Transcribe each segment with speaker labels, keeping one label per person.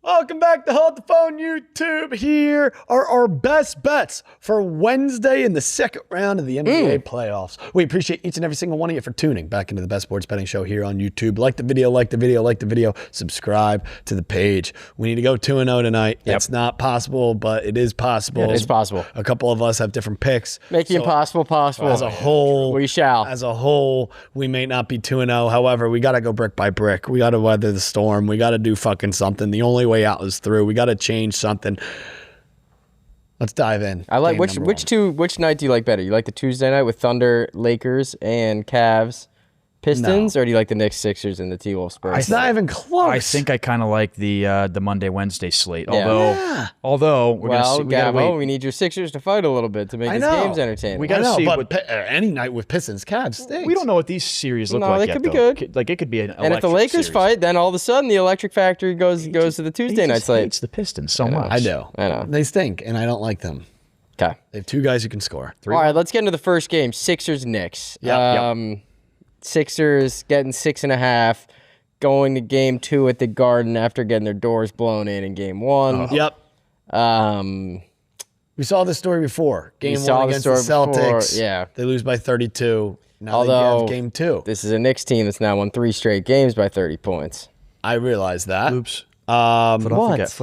Speaker 1: Welcome back to Hold the Phone YouTube. Here are our best bets for Wednesday in the second round of the NBA playoffs. We appreciate each and every single one of you for tuning back into the best sports betting show here on YouTube. Like the video, subscribe to the page. We need to go 2-0 tonight. Yep. It's not possible, but it is possible.
Speaker 2: Yeah, it is possible.
Speaker 1: A couple of us have different picks.
Speaker 2: Make the impossible possible.
Speaker 1: As a whole,
Speaker 2: we shall.
Speaker 1: As a whole, we may not be 2-0. However, we got to go brick by brick. We got to weather the storm. We got to do fucking something. The only way out is through. We got to change something. Let's dive in.
Speaker 2: I like which night do you like better? You like the Tuesday night with Thunder, Lakers, and Cavs, Pistons, or do you like the Knicks, Sixers, and the T-Wolves-Spurs?
Speaker 1: It's not even close.
Speaker 3: I think I kind of like the Monday, Wednesday slate. Although we're gonna see,
Speaker 2: we need your Sixers to fight a little bit to make these games entertaining.
Speaker 1: We gotta see, but any night with Pistons, Cavs stinks.
Speaker 3: We don't know what these series look like.
Speaker 2: They could be good.
Speaker 3: Like it could be an electric
Speaker 2: and if the Lakers fight, then all of a sudden the electric factory goes to the Tuesday night slate.
Speaker 3: Hates the Pistons so much.
Speaker 1: I know. They stink, and I don't like them.
Speaker 2: Okay.
Speaker 1: They have two guys who can score.
Speaker 2: All right, let's get into the first game. Sixers-Knicks.
Speaker 1: Yep.
Speaker 2: Sixers getting 6.5, going to game 2 at the Garden after getting their doors blown in game 1.
Speaker 1: Yep. We saw this story before. Game 1 against the Celtics.
Speaker 2: Yeah.
Speaker 1: They lose by 32. Now they have game 2.
Speaker 2: This is a Knicks team that's now won 3 straight games by 30 points.
Speaker 1: I realize that.
Speaker 3: Oops.
Speaker 1: Foot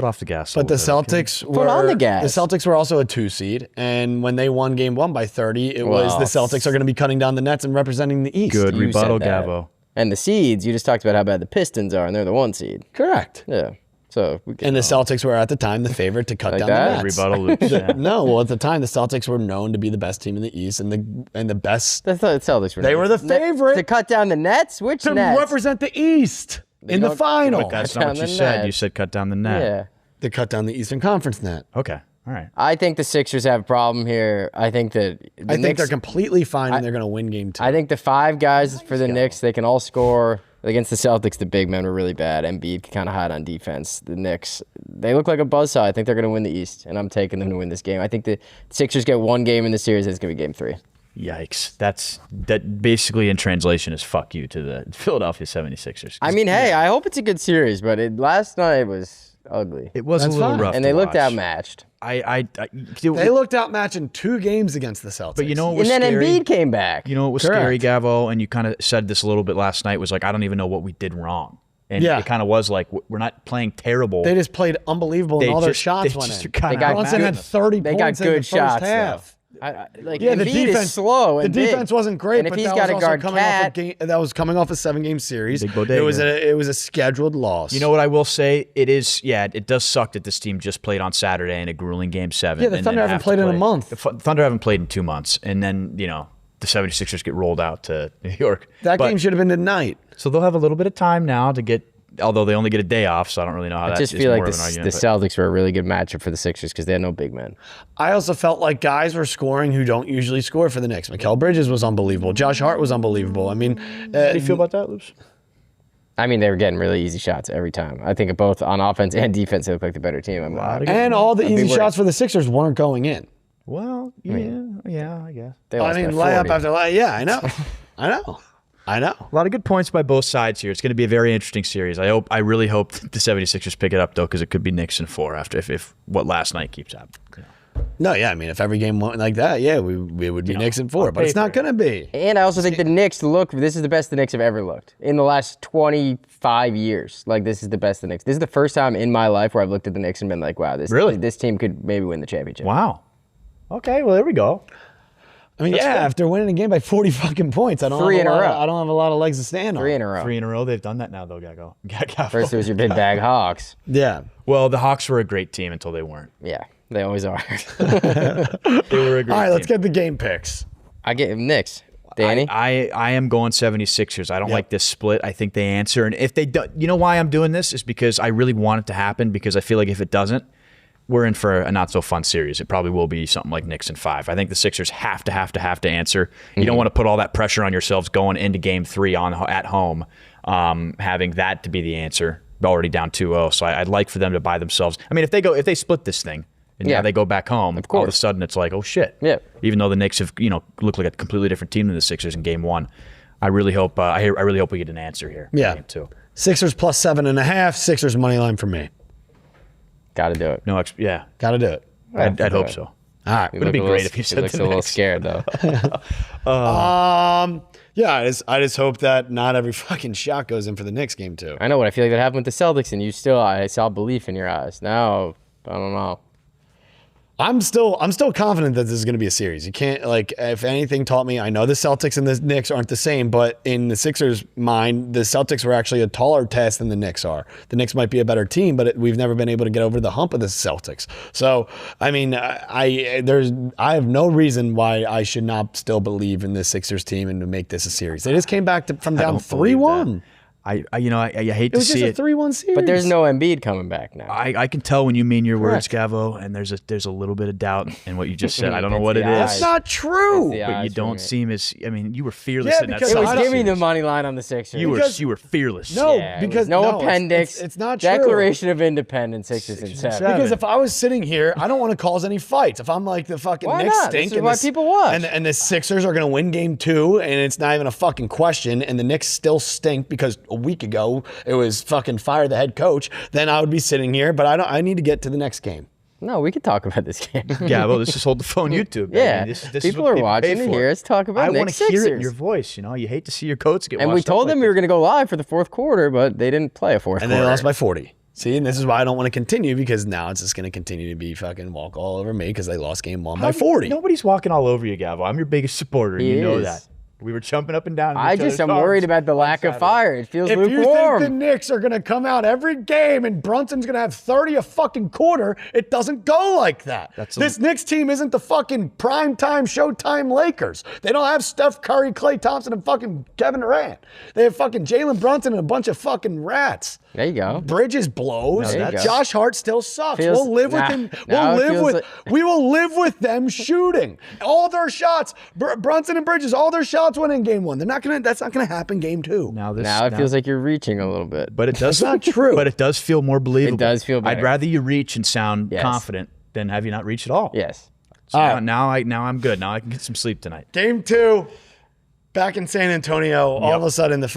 Speaker 3: off the gas.
Speaker 1: But the Celtics were
Speaker 2: on the gas.
Speaker 1: The Celtics were also a 2 seed, and when they won game 1 by 30, it was the Celtics are going to be cutting down the nets and representing the East.
Speaker 3: Good rebuttal, Gabo.
Speaker 2: And the seeds, you just talked about how bad the Pistons are, and they're the 1 seed.
Speaker 1: Correct.
Speaker 2: Yeah. So
Speaker 1: and the Celtics were at the time the favorite to cut down the nets.
Speaker 3: Rebuttal loops. Yeah.
Speaker 1: No, well at the time the Celtics were known to be the best team in the East and the best.
Speaker 2: I thought the Celtics were.
Speaker 1: They were the favorite
Speaker 2: to cut down the nets. Which
Speaker 1: to
Speaker 2: nets?
Speaker 1: represent the East in the final.
Speaker 3: But that's not what you said. You said cut down the net.
Speaker 2: Yeah.
Speaker 1: They cut down the Eastern Conference net.
Speaker 3: Okay. All right.
Speaker 2: I think the Sixers have a problem here. I think that
Speaker 1: I think they're completely fine and they're going to win game 2.
Speaker 2: I think the 5 guys for the Knicks, they can all score. Against the Celtics, the big men were really bad. Embiid can kind of hide on defense. The Knicks, they look like a buzzsaw. I think they're going to win the East, and I'm taking them to win this game. I think the Sixers get 1 game in the series, and it's going to be game 3.
Speaker 3: Yikes. That basically in translation is fuck you to the Philadelphia 76ers.
Speaker 2: I mean, hey, I hope it's a good series, but last night was ugly.
Speaker 3: It was a little rough
Speaker 2: and they looked outmatched.
Speaker 1: They looked outmatched in 2 games against the Celtics.
Speaker 3: But you know what was
Speaker 2: scary?
Speaker 3: scary?
Speaker 2: Embiid came back.
Speaker 3: You know what was scary, Gavo? And you kind of said this a little bit last night, was like, I don't even know what we did wrong. And it kind of was like, we're not playing terrible.
Speaker 1: They just played unbelievable and all their shots went in. Brunson had 30 points in the first half.
Speaker 2: The defense is slow.
Speaker 1: The defense wasn't great,
Speaker 2: and if
Speaker 1: but
Speaker 2: he's
Speaker 1: that
Speaker 2: got
Speaker 1: was
Speaker 2: to guard
Speaker 1: coming
Speaker 2: Cat,
Speaker 1: that was coming off a 7-game series.
Speaker 3: Big bodega.
Speaker 1: It was a scheduled loss.
Speaker 3: You know what I will say? It does suck that this team just played on Saturday in a grueling game 7.
Speaker 1: Yeah, the Thunder haven't played in a month.
Speaker 3: The Thunder haven't played in 2 months, and then the 76ers get rolled out to New York.
Speaker 1: That game should have been tonight.
Speaker 3: So they'll have a little bit of time now to get. Although they only get a day off, so I don't really know how that is.
Speaker 2: I just feel like
Speaker 3: the
Speaker 2: Celtics were a really good matchup for the Sixers because they had no big men.
Speaker 1: I also felt like guys were scoring who don't usually score for the Knicks. Mikal Bridges was unbelievable. Josh Hart was unbelievable. I mean,
Speaker 3: how do you feel about that, Loops?
Speaker 2: I mean, they were getting really easy shots every time. I think both on offense and defense, they look like the better team.
Speaker 1: And all the easy shots for the Sixers weren't going in.
Speaker 3: Well, yeah, I guess.
Speaker 1: Layup after layup. Yeah, I know. I know.
Speaker 3: A lot of good points by both sides here. It's going to be a very interesting series. I really hope the 76ers pick it up, though, because it could be Knicks in 4 after if what last night keeps happening.
Speaker 1: No, yeah, I mean, if every game went like that, yeah, we would be Knicks in 4, but it's not going to be.
Speaker 2: And I also think the Knicks this is the best the Knicks have ever looked in the last 25 years. Like, this is the best the Knicks. This is the first time in my life where I've looked at the Knicks and been like, wow, this team could maybe win the championship.
Speaker 3: Wow. Okay, well, there we go.
Speaker 1: I mean, after winning a game by 40 fucking points, I don't have a lot of legs to stand on.
Speaker 2: 3 in a row.
Speaker 3: 3 in a row. They've done that now, though, Gago.
Speaker 2: First, it was your big bag Hawks.
Speaker 1: Yeah.
Speaker 3: Well, the Hawks were a great team until they weren't.
Speaker 2: Yeah, they always are.
Speaker 3: They were a great team.
Speaker 1: All right, let's get the game picks.
Speaker 2: I get Knicks. Danny?
Speaker 3: I am going 76ers. I don't like this split. I think they answer. And if they do, you know why I'm doing this? Is because I really want it to happen, because I feel like if it doesn't, we're in for a not-so-fun series. It probably will be something like Knicks in 5. I think the Sixers have to answer. You don't want to put all that pressure on yourselves going into Game 3 at home, having that to be the answer, already down 2-0. So I'd like for them to buy themselves. I mean, if they split this thing, and now they go back home, all of a sudden it's like, oh, shit.
Speaker 2: Yeah.
Speaker 3: Even though the Knicks have looked like a completely different team than the Sixers in Game 1, I really hope we get an answer here.
Speaker 1: Yeah.
Speaker 3: In Game 2.
Speaker 1: Sixers plus 7.5. Sixers money line for me.
Speaker 2: Got to do it.
Speaker 3: No, yeah.
Speaker 1: Got to do it.
Speaker 3: I'd hope so.
Speaker 1: All right.
Speaker 3: Would it be great if you said
Speaker 2: he looks
Speaker 3: the
Speaker 2: a little
Speaker 3: Knicks?
Speaker 2: scared, though.
Speaker 1: Yeah, I just hope that not every fucking shot goes in for the Knicks game too.
Speaker 2: I know what I feel like that happened with the Celtics, and I saw belief in your eyes. Now, I don't know.
Speaker 1: I'm still confident that this is going to be a series. You can't, like, if anything taught me, I know the Celtics and the Knicks aren't the same, but in the Sixers' mind, the Celtics were actually a taller test than the Knicks are. The Knicks might be a better team, but we've never been able to get over the hump of the Celtics. So, I mean, I have no reason why I should not still believe in the Sixers team and to make this a series. They just came back from down 3-1.
Speaker 3: I hate
Speaker 1: It
Speaker 3: to
Speaker 1: was
Speaker 3: see
Speaker 1: just a 3-1 series.
Speaker 2: But there's no Embiid coming back now.
Speaker 3: I can tell when you mean your words,
Speaker 2: Correct.
Speaker 3: Gavo, and there's a little bit of doubt in what you just said. I don't know
Speaker 2: It's
Speaker 3: what
Speaker 2: the
Speaker 3: it
Speaker 2: eyes.
Speaker 3: is.
Speaker 1: That's not true.
Speaker 2: It's the
Speaker 3: But you
Speaker 2: eyes for
Speaker 3: don't
Speaker 2: me.
Speaker 3: seem as. I mean, you were fearless
Speaker 1: Yeah,
Speaker 3: in that
Speaker 1: because
Speaker 2: It
Speaker 3: Celtics
Speaker 2: was
Speaker 1: I-
Speaker 2: give me the
Speaker 3: series.
Speaker 2: money line on the Sixers.
Speaker 3: You were fearless.
Speaker 1: No,
Speaker 2: Yeah, it was
Speaker 1: because
Speaker 2: no
Speaker 1: no, it's-
Speaker 2: appendix.
Speaker 1: It's not true.
Speaker 2: Declaration of Independence, Sixers and seven.
Speaker 1: Because if I was sitting here, I don't want to cause any fights. If I'm like the fucking
Speaker 2: Why
Speaker 1: Knicks
Speaker 2: not?
Speaker 1: stink,
Speaker 2: This is why people watch.
Speaker 1: and the Sixers are going to win game 2, and it's not even a fucking question, and the Knicks still stink because a week ago it was fucking fire the head coach, then I would be sitting here. But I need to get to the next game.
Speaker 2: No, we could talk about this game.
Speaker 3: Gavo, let's just hold the phone YouTube.
Speaker 2: Yeah,
Speaker 3: I mean, this is
Speaker 2: people
Speaker 3: what
Speaker 2: are watching
Speaker 3: pay
Speaker 2: to
Speaker 3: for.
Speaker 2: hear us talk about
Speaker 3: I want
Speaker 2: Knicks
Speaker 3: to hear it in
Speaker 2: Sixers.
Speaker 3: your voice. You know, you hate to see your coats get.
Speaker 2: And we
Speaker 3: washed up
Speaker 2: told them
Speaker 3: like
Speaker 2: we were going to go live for the fourth quarter, but they didn't play a fourth
Speaker 1: And
Speaker 2: quarter.
Speaker 1: they lost by 40. See, and this is why I don't want to continue, because now it's just going to continue to be fucking walk all over me because they lost game 1 by 40.
Speaker 3: Nobody's walking all over you, Gavo. I'm your biggest supporter.
Speaker 2: He
Speaker 3: You know
Speaker 2: is.
Speaker 3: that. We were jumping up and down.
Speaker 2: I just am worried about the lack of fire. It feels
Speaker 1: If you think
Speaker 2: lukewarm.
Speaker 1: the Knicks are going to come out every game and Brunson's going to have 30 a fucking quarter, it doesn't go like that. This Knicks team isn't the fucking primetime Showtime Lakers. They don't have Steph Curry, Klay Thompson, and fucking Kevin Durant. They have fucking Jalen Brunson and a bunch of fucking rats.
Speaker 2: There you go.
Speaker 1: Bridges blows.
Speaker 2: There you go.
Speaker 1: Josh Hart still sucks.
Speaker 2: Feels-
Speaker 1: we'll live with
Speaker 2: nah,
Speaker 1: him.
Speaker 2: now it feels like-
Speaker 1: We will live with them shooting all their shots. Brunson and Bridges, all their shots went in game 1. That's not gonna happen game 2.
Speaker 3: Now
Speaker 2: It feels like you're reaching a little bit.
Speaker 3: But it does
Speaker 1: That's not true.
Speaker 3: But it does feel more believable.
Speaker 2: It does feel better.
Speaker 3: I'd rather you reach and sound
Speaker 2: Yes.
Speaker 3: confident than have you not reach at all.
Speaker 2: Yes.
Speaker 3: So now I'm good. Now I can get some sleep tonight.
Speaker 1: Game 2, back in San Antonio, all of a sudden the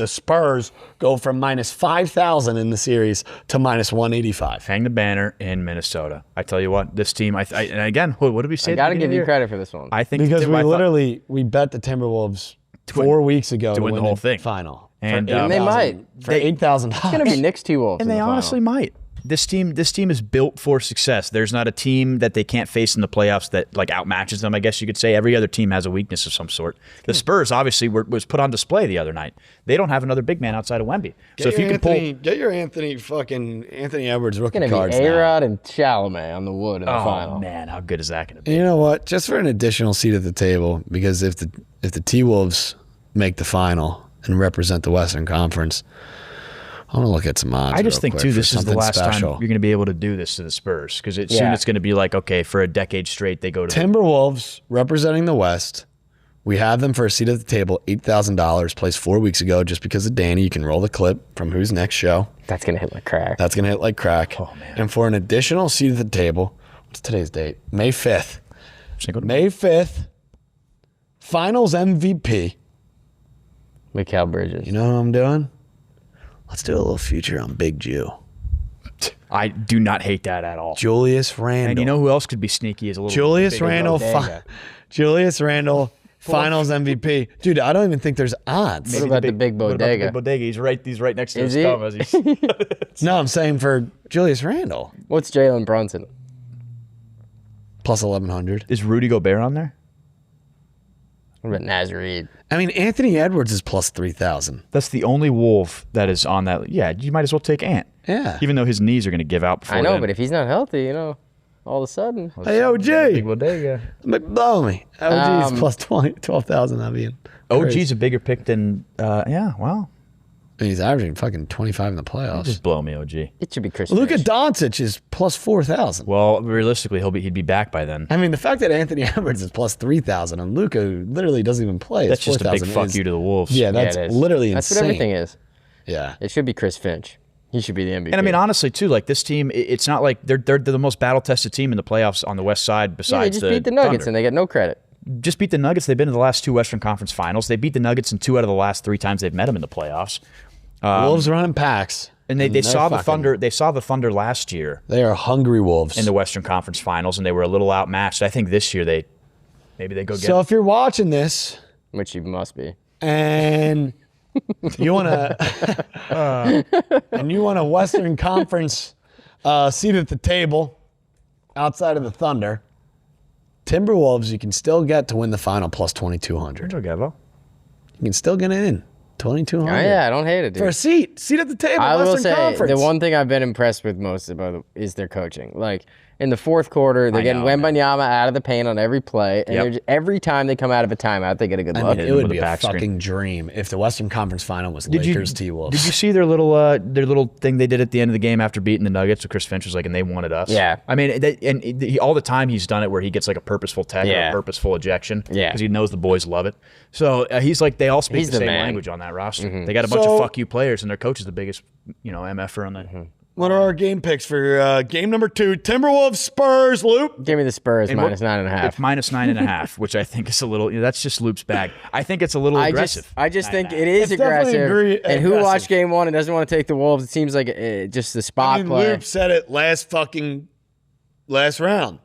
Speaker 1: Spurs go from minus 5,000 in the series to minus 185.
Speaker 3: Hang the banner in Minnesota. I tell you what, this team. And again, what did we say?
Speaker 2: I
Speaker 3: at the
Speaker 2: got to
Speaker 3: beginning
Speaker 2: give
Speaker 3: of the
Speaker 2: you
Speaker 3: year?
Speaker 2: credit for this one.
Speaker 3: I think
Speaker 1: Because
Speaker 3: I thought-
Speaker 1: we bet the Timberwolves 4 weeks ago to
Speaker 3: win the whole thing.
Speaker 1: final.
Speaker 3: And,
Speaker 1: for
Speaker 3: and
Speaker 2: they might.
Speaker 1: For $8,000.
Speaker 2: It's going to be Knicks T-Wolves.
Speaker 3: And they honestly might. This team is built for success. There's not a team that they can't face in the playoffs that like outmatches them. I guess you could say every other team has a weakness of some sort. The Spurs obviously was put on display the other night. They don't have another big man outside of Wemby. So if you can pull,
Speaker 1: get your Anthony Edwards rookie
Speaker 2: It's going to
Speaker 1: cards
Speaker 2: be
Speaker 1: now.
Speaker 2: A-Rod and Chalamet on the wood in the
Speaker 3: oh
Speaker 2: final.
Speaker 3: man, how good is that going to be?
Speaker 1: You know what? Just for an additional seat at the table, because if the T-Wolves make the final and represent the Western Conference, I want to look at some odds.
Speaker 3: I just
Speaker 1: real
Speaker 3: think
Speaker 1: quick
Speaker 3: too,
Speaker 1: for
Speaker 3: this is the
Speaker 1: something
Speaker 3: last
Speaker 1: special.
Speaker 3: time you're going to be able to do this to the Spurs because soon
Speaker 2: Yeah.
Speaker 3: it's going to be like, okay, for a decade straight they go to
Speaker 1: Timberwolves representing the West. We have them for a seat at the table, $8,000, placed 4 weeks ago, just because of Danny. You can roll the clip from Who's Next show.
Speaker 2: That's going to hit like crack.
Speaker 1: That's going to hit like crack.
Speaker 3: Oh, man.
Speaker 1: And for an additional seat at the table, what's today's date? May 5th. May 5th, Finals MVP.
Speaker 2: Mikal Bridges.
Speaker 1: You know what I'm doing? Let's do a little future on Big Jew.
Speaker 3: I do not hate that at all.
Speaker 1: Julius Randle.
Speaker 3: And you know who else could be sneaky as a little
Speaker 1: Julius
Speaker 3: bigger
Speaker 1: Randle.
Speaker 2: bodega.
Speaker 1: Julius Randle, Finals MVP. Dude, I don't even think there's odds.
Speaker 2: What about the big
Speaker 3: What about the
Speaker 2: bodega?
Speaker 3: big bodega? He's right next to
Speaker 2: Is
Speaker 3: his
Speaker 2: he?
Speaker 3: thumb as he's
Speaker 1: No, I'm saying for Julius Randle,
Speaker 2: What's Jalen Brunson?
Speaker 1: plus 1,100.
Speaker 3: Is Rudy Gobert on there?
Speaker 2: What about Nazarene?
Speaker 1: I mean, Anthony Edwards is plus 3,000.
Speaker 3: That's the only Wolf that is on that. Yeah, you might as well take Ant.
Speaker 1: Yeah.
Speaker 3: Even though his knees are going to give out before
Speaker 2: I know,
Speaker 3: then.
Speaker 2: but if he's not healthy, all of a sudden.
Speaker 1: Hey, OG.
Speaker 3: Big bodega.
Speaker 1: Blow me. OG is plus 12,000. I mean,
Speaker 3: OG's a bigger pick than, yeah, well,
Speaker 1: he's averaging fucking 25 in the playoffs.
Speaker 3: just blow me, OG.
Speaker 2: It should be Chris
Speaker 1: Luka
Speaker 2: Finch.
Speaker 1: Doncic is plus 4,000.
Speaker 3: Well, realistically, he'd be back by then.
Speaker 1: I mean, the fact that Anthony Edwards is plus 3,000 and Luka literally doesn't even play.
Speaker 3: That's just a big
Speaker 1: 4,000
Speaker 3: fuck
Speaker 1: is-
Speaker 3: you to the Wolves.
Speaker 1: Yeah, that's
Speaker 2: it is.
Speaker 1: literally
Speaker 2: That's
Speaker 1: insane.
Speaker 2: what everything is.
Speaker 1: Yeah.
Speaker 2: It should be Chris Finch. He should be the MVP.
Speaker 3: And I mean, honestly, too, like this team, it's not like they're the most battle-tested team in the playoffs on the West Side
Speaker 2: yeah, they
Speaker 3: besides
Speaker 2: just beat the Nuggets
Speaker 3: Thunder.
Speaker 2: and they get no credit.
Speaker 3: Just beat the Nuggets. They've been in the last 2 Western Conference Finals. They beat the Nuggets in 2 out of the last 3 times they've met them in the playoffs.
Speaker 1: Wolves running packs.
Speaker 3: And they saw the Thunder. They saw the Thunder last year.
Speaker 1: They are hungry wolves
Speaker 3: in the Western Conference Finals, and they were a little outmatched. I think this year maybe they go get.
Speaker 1: So if you're watching this,
Speaker 2: which you must be,
Speaker 1: and you want a Western Conference seat at the table outside of the Thunder, Timberwolves you can still get to win the final plus 2,200. You can still get in. 2,200.
Speaker 2: Oh, yeah, I don't hate it, dude.
Speaker 1: For a seat at the table.
Speaker 2: I will
Speaker 1: Western
Speaker 2: say
Speaker 1: Conference.
Speaker 2: the one thing I've been impressed with most about is their coaching. Like in the fourth quarter, they're getting Wembanyama out of the paint on every play, and every time they come out of a timeout, they get a good look.
Speaker 1: It would be a fucking dream if the Western Conference Final was Lakers T-Wolves.
Speaker 3: Did you see their little thing they did at the end of the game after beating the Nuggets? So Chris Finch was like, and they wanted us.
Speaker 2: Yeah.
Speaker 3: I mean, all the time he's done it where he gets like a purposeful tech or a purposeful ejection.
Speaker 2: Yeah.
Speaker 3: Because he knows the boys love it. So he's like, they all speak the same language on that roster. They got a bunch of fuck you players, and their coach is the biggest, MFer on that.
Speaker 1: What are our game picks for game number 2? Timberwolves-Spurs, Loop.
Speaker 2: Give me the Spurs minus 9.5.
Speaker 3: It's minus 9.5, which I think is a little. That's just Loop's bag. I think it's a little aggressive.
Speaker 2: I just think it is aggressive. And who watched game 1 and doesn't want to take the Wolves? It seems like just the spot play.
Speaker 1: Loop said it last round.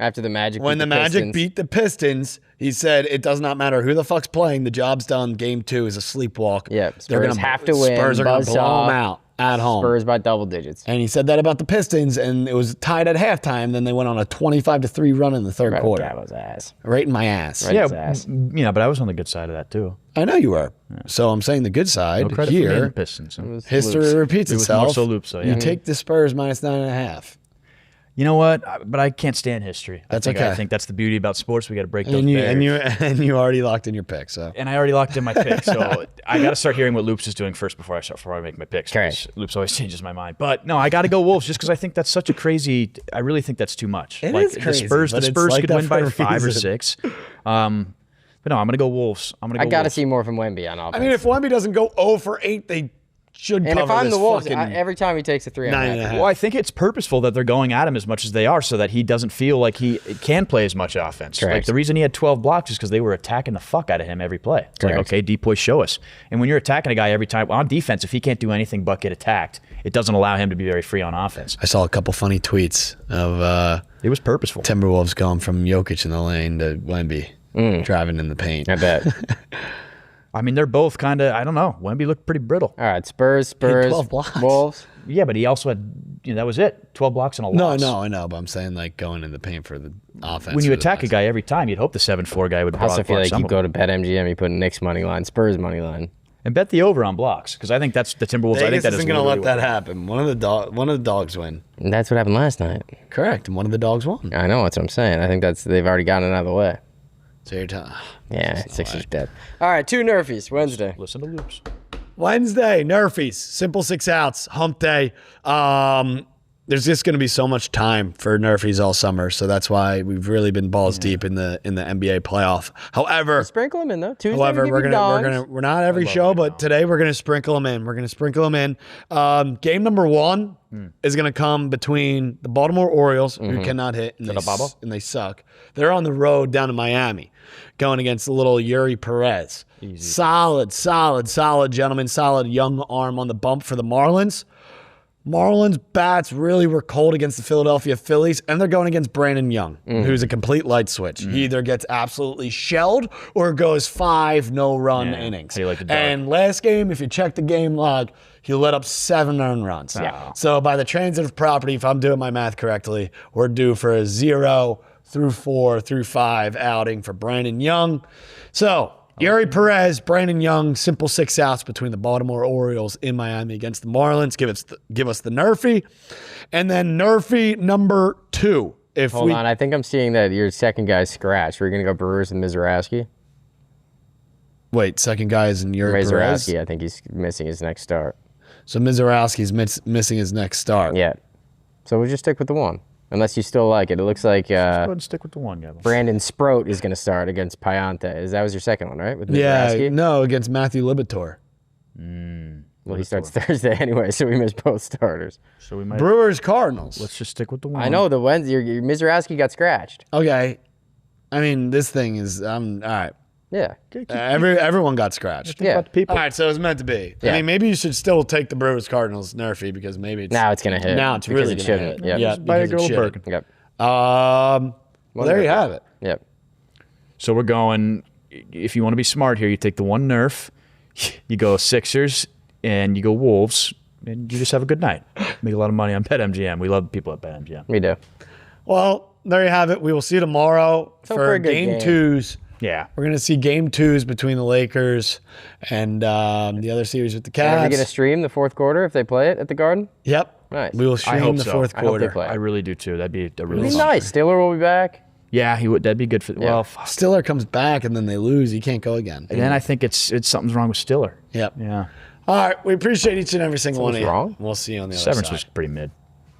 Speaker 2: After the Magic
Speaker 1: when the Magic beat the Pistons, he said it does not matter who the fuck's playing. The job's done. Game 2 is a sleepwalk.
Speaker 2: Yeah, Spurs going to have to win.
Speaker 1: Spurs are going to blow them out at home.
Speaker 2: Spurs by double digits.
Speaker 1: And he said that about the Pistons, and it was tied at halftime. Then they went on a 25-3 run in the third quarter.
Speaker 2: Gabo's ass.
Speaker 1: Right in my ass.
Speaker 2: Right in his ass.
Speaker 3: But I was on the good side of that too.
Speaker 1: I know you were. Yeah. So I'm saying the good side here.
Speaker 3: The Pistons.
Speaker 1: History repeats itself.
Speaker 3: It was more so Loops,
Speaker 1: You take the Spurs minus 9.5.
Speaker 3: You know what? But I can't stand history.
Speaker 1: That's okay.
Speaker 3: I think that's the beauty about sports. We got to break those
Speaker 1: barriers. And you already locked in your pick. So.
Speaker 3: And I already locked in my pick. So I got to start hearing what Loops is doing first before I make my picks.
Speaker 2: Okay.
Speaker 3: Loops always changes my mind. But no, I got to go Wolves just because I think that's such a crazy. I really think that's too much.
Speaker 1: It is crazy.
Speaker 3: The Spurs could win by 5 or 6. But no, I'm going to go Wolves. I
Speaker 2: got to see more from Wemby on offense.
Speaker 1: I mean, if Wemby doesn't go 0 for 8, they should cover this.
Speaker 2: And if I'm the Wolves, every time he takes a 3,
Speaker 3: well, I think it's purposeful that they're going at him as much as they are so that he doesn't feel like he can play as much offense.
Speaker 2: Correct.
Speaker 3: Like the reason he had 12 blocks is because they were attacking the fuck out of him every play. It's like, okay, D-Boy, show us. And when you're attacking a guy every time, on defense, if he can't do anything but get attacked, it doesn't allow him to be very free on offense.
Speaker 1: I saw a couple funny tweets of
Speaker 3: it was purposeful.
Speaker 1: Timberwolves going from Jokic in the lane to Wemby driving in the paint.
Speaker 2: I bet.
Speaker 3: I mean, they're both kind of, I don't know. Wemby looked pretty brittle.
Speaker 2: All right, Spurs,
Speaker 1: 12 blocks.
Speaker 2: Wolves.
Speaker 3: Yeah, but he also had, that was it. 12 blocks and a loss.
Speaker 1: No, I know, but I'm saying like going in the paint for the offense.
Speaker 3: When you attack a guy every time, you'd hope the 7-4 guy would
Speaker 2: I also feel like you go to BetMGM, you put Knicks money line, Spurs money line.
Speaker 3: And bet the over on blocks, because I think that's the Timberwolves.
Speaker 1: Vegas
Speaker 3: I think that
Speaker 1: isn't going to let that happen. One of the dogs win.
Speaker 2: And that's what happened last night.
Speaker 1: Correct, and one of the dogs won.
Speaker 2: I know, that's what I'm saying. I think they've already gotten it out of the way.
Speaker 1: So you're telling.
Speaker 2: Yeah, Sixers dead. All right, 2 Nerfies, Wednesday.
Speaker 3: Listen to Loops.
Speaker 1: Wednesday, Nerfies. Simple 6 outs, hump day. There's just going to be so much time for Nerfies all summer, so that's why we've really been balls deep in the NBA playoff. However,
Speaker 2: sprinkle them in though. Tuesday,
Speaker 1: we're not every show, but today we're gonna sprinkle them in. Game number 1 is gonna come between the Baltimore Orioles, who cannot hit, and they suck. They're on the road down to Miami, going against the little Yuri Perez. Easy. Solid, gentlemen. Solid young arm on the bump for the Marlins. Marlins bats really were cold against the Philadelphia Phillies, and they're going against Brandon Young, who's a complete light switch. He either gets absolutely shelled or goes 5 no-run innings. And last game, if you check the game log, he let up 7 earned runs.
Speaker 2: Yeah.
Speaker 1: So by the transitive property, if I'm doing my math correctly, we're due for a 0 through 4 through 5 outing for Brandon Young. So Yuri Perez, Brandon Young, simple 6 outs between the Baltimore Orioles in Miami against the Marlins. Give us the Nerfie. And then Nerfie number 2.
Speaker 2: Hold on, I think I'm seeing that your second guy's scratch. We're going to go Brewers and Mizrachi.
Speaker 1: Wait, second guy is in Yuri Perez?
Speaker 2: I think he's missing his next start.
Speaker 1: So Mizrachi's missing his next start.
Speaker 2: Yeah. So we'll just stick with the 1. Unless you still like it. It looks like
Speaker 3: go ahead and stick with the 1, Gavin.
Speaker 2: Brandon Sproat is going to start against Payante. That was your second one, right? With
Speaker 1: no, against Matthew Libator.
Speaker 2: Well, he starts Thursday anyway, so we missed both starters.
Speaker 3: So we might
Speaker 1: Brewers Cardinals.
Speaker 3: Let's just stick with the 1.
Speaker 2: I know the Wednesday. Your Mizrachi got scratched.
Speaker 1: Okay, I mean this thing is all right.
Speaker 2: Yeah.
Speaker 1: Everyone got scratched.
Speaker 2: Yeah.
Speaker 3: About the people.
Speaker 1: All right, so it was meant to be.
Speaker 2: Yeah.
Speaker 1: I mean, maybe you should still take the Brewers-Cardinals NRFI because maybe it's
Speaker 2: Now it's going to hit.
Speaker 1: now it's
Speaker 2: because
Speaker 1: really
Speaker 2: it
Speaker 1: going to
Speaker 2: shouldn't.
Speaker 1: hit.
Speaker 2: Yep.
Speaker 1: Yeah,
Speaker 3: Buy a
Speaker 1: because it
Speaker 3: girl a
Speaker 1: shouldn't.
Speaker 3: Birkin.
Speaker 2: Yep.
Speaker 1: Well, there you have it.
Speaker 2: Yep.
Speaker 3: So we're going, if you want to be smart here, you take the one nerf, you go Sixers, and you go Wolves, and you just have a good night. Make a lot of money on BetMGM. We love people at BetMGM.
Speaker 2: We do.
Speaker 1: Well, there you have it. We will see you tomorrow
Speaker 2: for
Speaker 1: for
Speaker 2: a good
Speaker 1: game
Speaker 2: game.
Speaker 1: 2s.
Speaker 3: Yeah.
Speaker 1: We're going to see game 2s between the Lakers and the other series with the Cavs.
Speaker 2: Are we going to stream the fourth quarter if they play it at the Garden?
Speaker 1: Yep.
Speaker 2: Nice.
Speaker 1: We will
Speaker 3: I
Speaker 1: stream
Speaker 3: hope
Speaker 1: the
Speaker 3: so.
Speaker 1: fourth
Speaker 2: I hope they
Speaker 1: quarter.
Speaker 2: play.
Speaker 3: I really do too. That'd be a really
Speaker 2: It'd be
Speaker 3: fun.
Speaker 2: nice. Stiller will be back.
Speaker 3: Yeah, he would. That'd be good for. Well, fuck.
Speaker 1: Stiller comes back and then they lose. He can't go again.
Speaker 3: And then I think it's something's wrong with Stiller.
Speaker 1: Yep.
Speaker 3: Yeah.
Speaker 1: All right. We appreciate each and every single one of you.
Speaker 2: wrong?
Speaker 1: We'll see you on the other
Speaker 3: Severance
Speaker 1: side.
Speaker 3: was pretty mid.